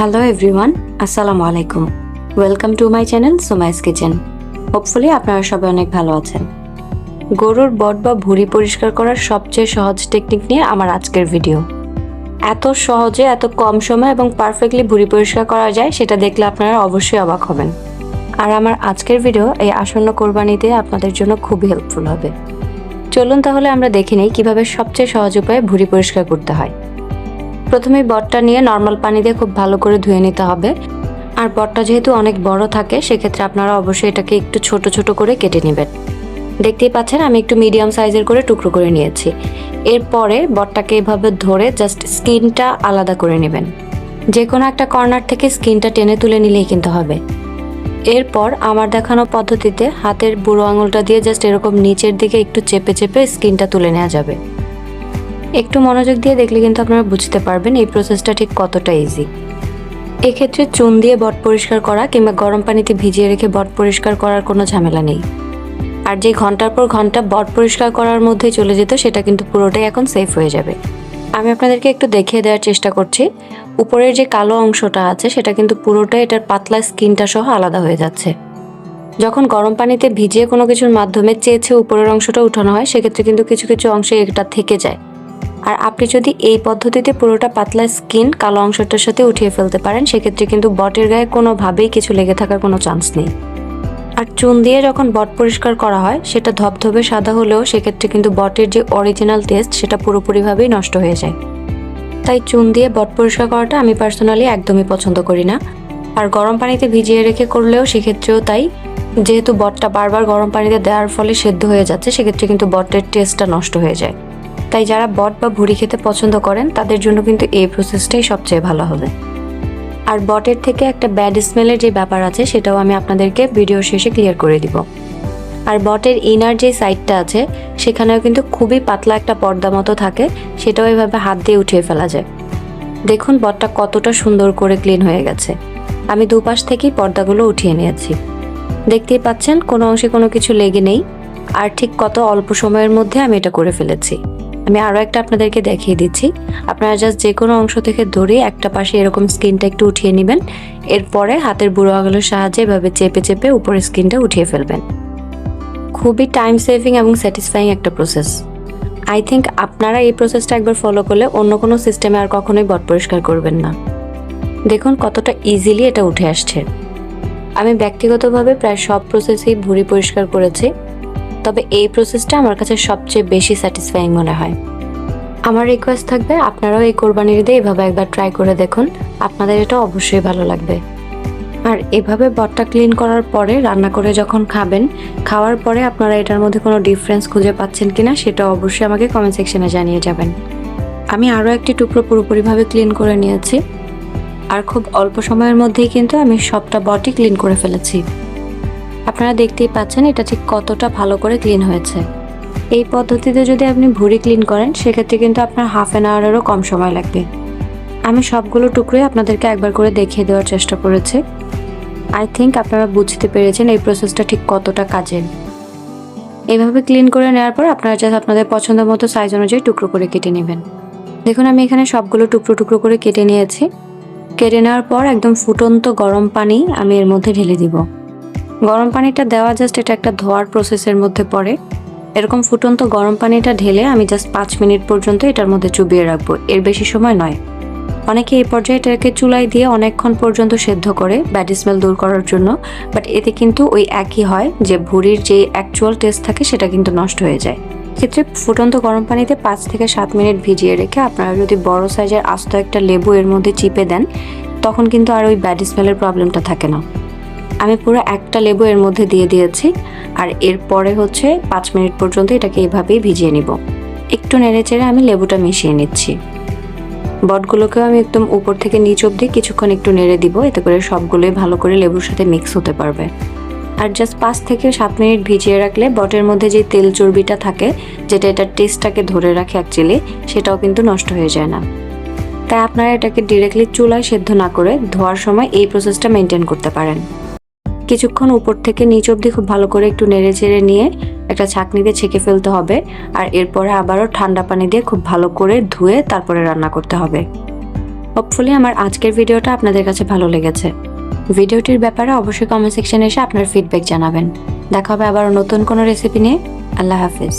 Hello everyone, আসসালামু আলাইকুম। Welcome to my channel Sumai's kitchen. Hopefully আপনারা সবাই অনেক ভালো আছেন। গরুর বট বা ভুঁড়ি পরিষ্কার করার সবচেয়ে সহজ টেকনিক নিয়ে আমার আজকের ভিডিও। এত সহজে এত কম সময় এবং পারফেক্টলি ভুঁড়ি পরিষ্কার করা যায় সেটা দেখলে আপনারা অবশ্যই অবাক হবেন। আর আমার আজকের ভিডিও এই আসন্ন কোরবানিতে আপনাদের জন্য খুবই হেল্পফুল হবে। চলুন তাহলে আমরা দেখে নিই কিভাবে সবচেয়ে সহজ উপায়ে ভুঁড়ি পরিষ্কার করতে হয়। প্রথমে বটটা নিয়ে নর্মাল পানি দিয়ে খুব ভালো করে ধুয়ে নিতে হবে। আর বটটা যেহেতু অনেক বড় থাকে সেক্ষেত্রে আপনারা অবশ্যই এটাকে একটু ছোট ছোট করে কেটে নেবেন। দেখতেই পাচ্ছেন আমি একটু মিডিয়াম সাইজের করে টুকরো করে নিয়েছি। এরপরে বটটাকে এভাবে ধরে জাস্ট স্কিনটা আলাদা করে নেবেন। যে কোনো একটা কর্নার থেকে স্কিনটা টেনে তুলে নিলেই কিন্তু হবে। এরপর আমার দেখানো পদ্ধতিতে হাতের বুড়ো আঙুলটা দিয়ে জাস্ট এরকম নিচের দিকে একটু চেপে চেপে স্কিনটা তুলে নেওয়া যাবে। একটু মনোযোগ দিয়ে দেখলে কিন্তু আপনারা বুঝতে পারবেন এই প্রসেসটা ঠিক কতটা ইজি। এক্ষেত্রে চুন দিয়ে বট পরিষ্কার করা কিংবা গরম পানিতে ভিজিয়ে রেখে বট পরিষ্কার করার কোনো ঝামেলা নেই। আর যে ঘন্টার পর ঘন্টা বট পরিষ্কার করার মধ্যেই চলে যেত সেটা কিন্তু পুরোটাই এখন সেফ হয়ে যাবে। আমি আপনাদেরকে একটু দেখিয়ে দেওয়ার চেষ্টা করছি। উপরের যে কালো অংশটা আছে সেটা কিন্তু পুরোটাই এটার পাতলা স্কিনটা সহ আলাদা হয়ে যাচ্ছে। যখন গরম পানিতে ভিজিয়ে কোনো কিছুর মাধ্যমে চেয়েছে উপরের অংশটা উঠানো হয় সেক্ষেত্রে কিন্তু কিছু কিছু অংশে এটা থেকে যায়। আর আপনি যদি এই পদ্ধতিতে পুরোটা পাতলা স্কিন কালো অংশটার সাথে উঠিয়ে ফেলতে পারেন সেক্ষেত্রে কিন্তু বটের গায়ে কোনোভাবেই কিছু লেগে থাকার কোনো চান্স নেই। আর চুন দিয়ে যখন বট পরিষ্কার করা হয় সেটা ধবধবে সাদা হলেও সেক্ষেত্রে কিন্তু বটের যে অরিজিনাল টেস্ট সেটা পুরোপুরিভাবেই নষ্ট হয়ে যায়। তাই চুন দিয়ে বট পরিষ্কার করাটা আমি পার্সোনালি একদমই পছন্দ করি না। আর গরম পানিতে ভিজিয়ে রেখে করলেও সেক্ষেত্রেও তাই, যেহেতু বটটা বারবার গরম পানিতে দেওয়ার ফলে সেদ্ধ হয়ে যাচ্ছে সেক্ষেত্রে কিন্তু বটের টেস্টটা নষ্ট হয়ে যায়। তাই যারা বট বা ভুঁড়ি খেতে পছন্দ করেন তাদের জন্য কিন্তু এই প্রসেসটাই সবচেয়ে ভালো হবে। আর বটের থেকে একটা ব্যাড স্মেলের যে ব্যাপার আছে সেটাও আমি আপনাদেরকে ভিডিও শেষে ক্লিয়ার করে দিব। আর বটের ইনার যে সাইডটা আছে সেখানেও কিন্তু খুবই পাতলা একটা পর্দা মতো থাকে, সেটাও এভাবে হাত দিয়ে উঠিয়ে ফেলা যায়। দেখুন বটটা কতটা সুন্দর করে ক্লিন হয়ে গেছে। আমি দুপাশ থেকেই পর্দাগুলো উঠিয়ে নিয়েছি। দেখতেই পাচ্ছেন কোনো অংশে কোনো কিছু লেগে নেই। আর ঠিক কত অল্প সময়ের মধ্যে আমি এটা করে ফেলেছি। আমি আরও একটা আপনাদেরকে দেখিয়ে দিচ্ছি। আপনারা জাস্ট যে কোনো অংশ থেকে ধরে একটা পাশে এরকম স্কিনটা একটু উঠিয়ে নেবেন। এরপরে হাতের বুড়ো আঙুলের সাহায্যে এভাবে চেপে চেপে উপরের স্কিনটা উঠিয়ে ফেলবেন। খুবই টাইম সেভিং এবং স্যাটিসফাইং একটা প্রসেস। আই থিঙ্ক আপনারা এই প্রসেসটা একবার ফলো করলে অন্য কোনো সিস্টেমে আর কখনোই বট পরিষ্কার করবেন না। দেখুন কতটা ইজিলি এটা উঠে আসছে। আমি ব্যক্তিগতভাবে প্রায় সব প্রসেসেই ভুঁড়ি পরিষ্কার করেছি, তবে এই প্রসেসটা আমার কাছে সবচেয়ে বেশি স্যাটিসফাইং মনে হয়। আমার রিকোয়েস্ট থাকবে আপনারাও এই কোরবানির ঈদে এভাবে একবার ট্রাই করে দেখুন, আপনাদের এটা অবশ্যই ভালো লাগবে। আর এভাবে বটটা ক্লিন করার পরে রান্না করে যখন খাবেন, খাওয়ার পরে আপনারা এটার মধ্যে কোনো ডিফারেন্স খুঁজে পাচ্ছেন কিনা সেটা অবশ্যই আমাকে কমেন্ট সেকশনে জানিয়ে যাবেন। আমি আরও একটি টুকরো পুরোপুরিভাবে ক্লিন করে নিয়েছি। আর খুব অল্প সময়ের মধ্যেই কিন্তু আমি সবটা বটই ক্লিন করে ফেলেছি। আপনারা দেখতেই পাচ্ছেন এটা ঠিক কতটা ভালো করে ক্লিন হয়েছে। এই পদ্ধতিতে যদি আপনি ভুঁড়ি ক্লিন করেন সেক্ষেত্রে কিন্তু আপনার হাফ অ্যান আওয়ারেরও কম সময় লাগবে। আমি সবগুলো টুকরোই আপনাদেরকে একবার করে দেখিয়ে দেওয়ার চেষ্টা করেছি। আই থিঙ্ক আপনারা বুঝতে পেরেছেন এই প্রসেসটা ঠিক কতটা কাজের। এইভাবে ক্লিন করে নেওয়ার পর আপনারা জাস্ট আপনাদের পছন্দ মতো সাইজ অনুযায়ী টুকরো করে কেটে নেবেন। দেখুন আমি এখানে সবগুলো টুকরো টুকরো করে কেটে নিয়েছি। কেটে নেওয়ার পর একদম ফুটন্ত গরম পানি আমি এর মধ্যে ঢেলে দিব। গরম পানিটা দেওয়া জাস্ট এটা একটা ধোয়ার প্রসেসের মধ্যে পড়ে। এরকম ফুটন্ত গরম পানিটা ঢেলে আমি জাস্ট 5 মিনিট পর্যন্ত এটার মধ্যে চুবিয়ে রাখবো, এর বেশি সময় নয়। অনেকে এই পর্যায়ে এটাকে চুলায় দিয়ে অনেকক্ষণ পর্যন্ত সেদ্ধ করে ব্যাড স্মেল দূর করার জন্য, বাট এতে কিন্তু ওই একই হয় যে ভুঁড়ির যে অ্যাকচুয়াল টেস্ট থাকে সেটা কিন্তু নষ্ট হয়ে যায়। ক্ষেত্রে ফুটন্ত গরম পানিতে 5 থেকে 7 মিনিট ভিজিয়ে রেখে আপনারা যদি বড় সাইজের আস্ত একটা লেবু এর মধ্যে চিপে দেন তখন কিন্তু আর ওই ব্যাড স্মেলের প্রবলেমটা থাকে না। আমি পুরো একটা লেবু এর মধ্যে দিয়ে দিয়েছি। আর এরপরে 5 মিনিট পর্যন্ত এটাকে এইভাবেই ভিজিয়ে নিব। একটু নেড়ে চেড়ে আমি লেবুটা মিশিয়ে নিচ্ছি। বটগুলোকেও আমি একদম উপর থেকে নিচ অবধি কিছুক্ষণ একটু নেড়ে দিব, এতে করে সবগুলোই ভালো করে লেবুর সাথে মিক্স হতে পারবে। আর জাস্ট 5 থেকে 7 মিনিট ভিজিয়ে রাখলে বটের মধ্যে যে তেল চর্বিটা থাকে যেটা এটার টেস্টটাকে ধরে রাখে অ্যাকচুয়ালি, সেটাও কিন্তু নষ্ট হয়ে যায় না। তাই আপনারা এটাকে ডিরেক্টলি চুলায় সেদ্ধ না করে ধোয়ার সময় এই প্রসেসটা মেনটেন করতে পারেন। কিছুক্ষণ উপর থেকে নিচ অবধি খুব ভালো করে একটু নেড়ে চেড়ে নিয়ে একটা ছাঁকনিতে ছেঁকে ফেলতে হবে। আর এরপরে আবারও ঠান্ডা পানি দিয়ে খুব ভালো করে ধুয়ে তারপরে রান্না করতে হবে। হোপফুলি আমার আজকের ভিডিওটা আপনাদের কাছে ভালো লেগেছে। ভিডিওটির ব্যাপারে অবশ্যই কমেন্ট সেকশনে এসে আপনার ফিডব্যাক জানাবেন। দেখা হবে আবার নতুন কোনো রেসিপি নিয়ে। আল্লাহ হাফিজ।